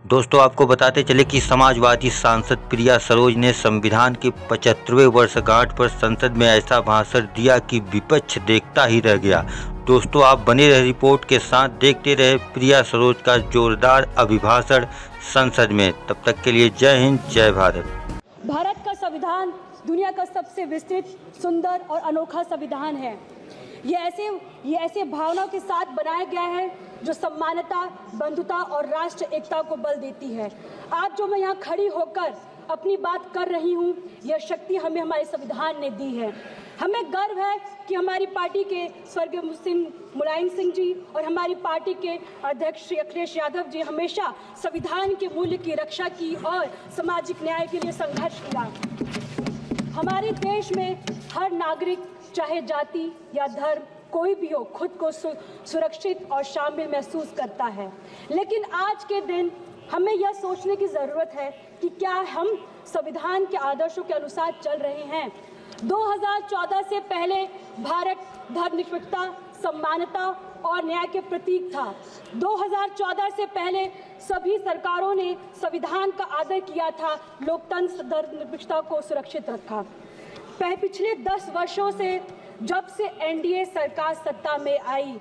दोस्तों, आपको बताते चले कि समाजवादी सांसद प्रिया सरोज ने संविधान की 75वें वर्षगांठ पर संसद में ऐसा भाषण दिया कि विपक्ष देखता ही रह गया। दोस्तों, आप बने रहे रिपोर्ट के साथ, देखते रहे प्रिया सरोज का जोरदार अभिभाषण संसद में। तब तक के लिए जय हिंद, जय भारत। भारत का संविधान दुनिया का सबसे विस्तृत, सुंदर और अनोखा संविधान है। ये ऐसे भावनाओं के साथ बनाया गया है जो समानता, बंधुता और राष्ट्र एकता को बल देती है। आज जो मैं यहाँ खड़ी होकर अपनी बात कर रही हूँ, यह शक्ति हमें हमारे संविधान ने दी है। हमें गर्व है कि हमारी पार्टी के स्वर्गीय मुलायम सिंह जी और हमारी पार्टी के अध्यक्ष श्री अखिलेश यादव जी हमेशा संविधान के मूल्य की रक्षा की और सामाजिक न्याय के लिए संघर्ष किया। हमारे देश में हर नागरिक, चाहे जाति या धर्म कोई भी हो, खुद को सुरक्षित और शामिल महसूस करता है। लेकिन आज के दिन हमें यह सोचने की ज़रूरत है कि क्या हम संविधान के आदर्शों के अनुसार चल रहे हैं। 2014 से पहले भारत धर्मनिरपेक्षता, समानता और न्याय के प्रतीक था। 2014 से पहले सभी सरकारों ने संविधान का आदर किया था, लोकतंत्र, धर्मनिरपेक्षता को सुरक्षित रखा। पिछले 10 वर्षों से जब से एनडीए सरकार सत्ता में आई,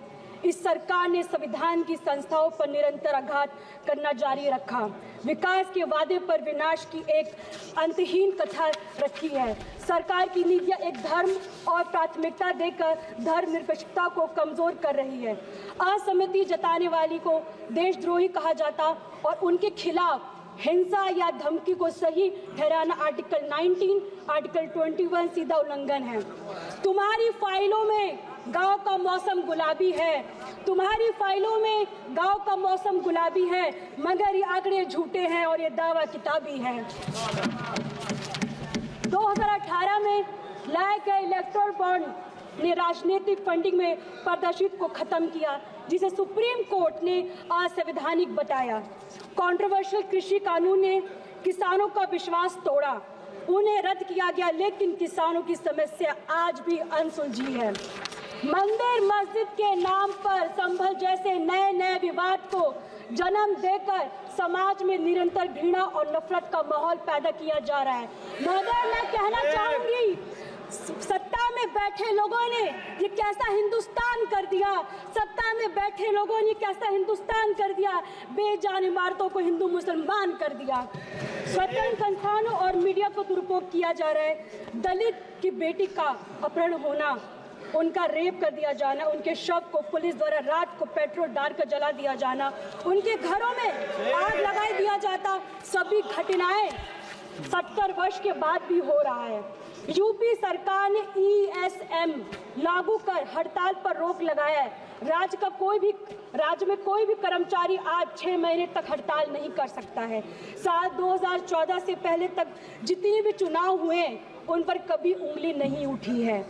इस सरकार ने संविधान की संस्थाओं पर निरंतर आघात करना जारी रखा। विकास के वादे पर विनाश की एक अंतहीन कथा रखी है। सरकार की नीतियां एक धर्म और प्राथमिकता देकर धर्मनिरपेक्षता को कमजोर कर रही है। असहमति जताने वाली को देशद्रोही कहा जाता और उनके खिलाफ हिंसा या धमकी को सही ठहराना आर्टिकल 19, आर्टिकल 21 सीधा उल्लंघन है। तुम्हारी फाइलों में गांव का मौसम गुलाबी है, तुम्हारी फाइलों में गांव का मौसम गुलाबी है, मगर ये आंकड़े झूठे हैं और ये दावा किताबी है। 2018 में लाए गए इलेक्टोरल बॉन्ड ने राजनीतिक फंडिंग में पारदर्शिता को खत्म किया, जिसे सुप्रीम कोर्ट ने असंवैधानिक बताया। कंट्रोवर्शियल कृषि कानून ने किसानों का विश्वास तोड़ा, उन्हें रद्द किया गया, लेकिन किसानों की समस्या आज भी अनसुलझी है। मंदिर मस्जिद के नाम पर संभल जैसे नए नए विवाद को जन्म देकर समाज में निरंतर घृणा और नफरत का माहौल पैदा किया जा रहा है। मगर मैं कहना चाहूंगी, सत्ता में बैठे लोगों ने ये कैसा हिंदुस्तान कर दिया, सत्ता में बैठे लोगों ने कैसा हिंदुस्तान कर दिया, बेजान इमारतों को हिंदू मुसलमान कर दिया। स्वतंत्र संस्थानों और मीडिया को दुरुपयोग किया जा रहा है। दलित की बेटी का अपहरण होना, उनका रेप कर दिया जाना, उनके शव को पुलिस द्वारा रात को पेट्रोल डालकर जला दिया जाना, उनके घरों में आग लगाई दिया जाता, सभी घटनाएं 70 वर्ष के बाद भी हो रहा है। यूपी सरकार ने ESM लागू कर हड़ताल पर रोक लगाया है। राज्य में कोई भी कर्मचारी आज 6 महीने तक हड़ताल नहीं कर सकता है। साल 2014 से पहले तक जितने भी चुनाव हुए उन पर कभी उंगली नहीं उठी है,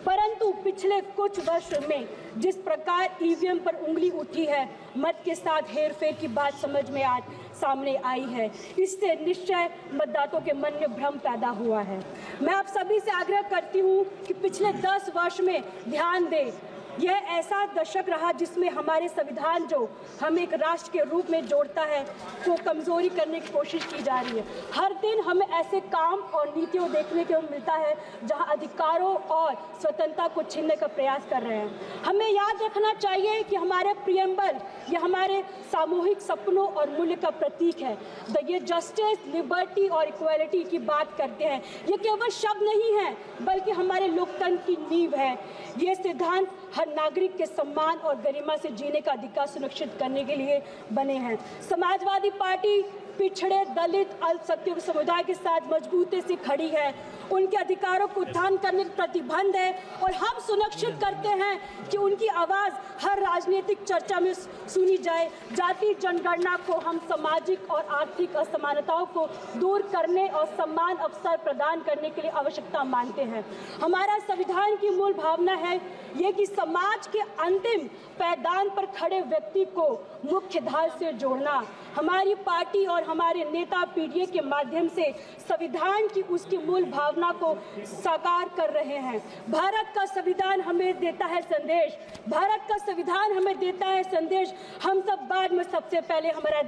परंतु पिछले कुछ वर्षों में जिस प्रकार EVM पर उंगली उठी है, मत के साथ हेरफेर की बात समझ में आज सामने आई है। इससे निश्चय मतदाताओं के मन में भ्रम पैदा हुआ है। मैं आप सभी से आग्रह करती हूँ कि पिछले 10 वर्ष में ध्यान दें। यह ऐसा दशक रहा जिसमें हमारे संविधान जो हमें एक राष्ट्र के रूप में जोड़ता है, को कमजोरी करने की कोशिश की जा रही है। हर दिन हमें ऐसे काम और नीतियों देखने को मिलता है जहां अधिकारों और स्वतंत्रता को छीनने का प्रयास कर रहे हैं। हमें याद रखना चाहिए कि हमारे प्रियम्बल यह हमारे सामूहिक सपनों और मूल्य का प्रतीक है। ये जस्टिस, लिबर्टी और इक्वालिटी की बात करते हैं। ये केवल शब्द नहीं है, बल्कि हमारे लोकतंत्र की नींव है। ये सिद्धांत हर नागरिक के सम्मान और गरिमा से जीने का अधिकार सुनिश्चित करने के लिए बने हैं। समाजवादी पार्टी पिछड़े, दलित, अल्पसंख्यक समुदाय के साथ मजबूती से खड़ी है। उनके अधिकारों को उत्थान करने का प्रतिबंध है और हम सुनिश्चित करते हैं कि उनकी आवाज़ हर राजनीतिक चर्चा में सुनी जाए। जाति जनगणना को हम सामाजिक और आर्थिक असमानताओं को दूर करने और समान अवसर प्रदान करने के लिए आवश्यकता मानते हैं। हमारा संविधान की मूल भावना है ये कि समाज के अंतिम पायदान पर खड़े व्यक्ति को मुख्य धारा से जोड़ना। हमारी पार्टी और हमारे नेता पीढ़ी के माध्यम से संविधान की उसकी मूल भावना को साकार कर रहे हैं। भारत का संविधान हमें देता है संदेश, भारत का संविधान हमें देता है संदेश, हम सब बाद में सबसे पहले हमारा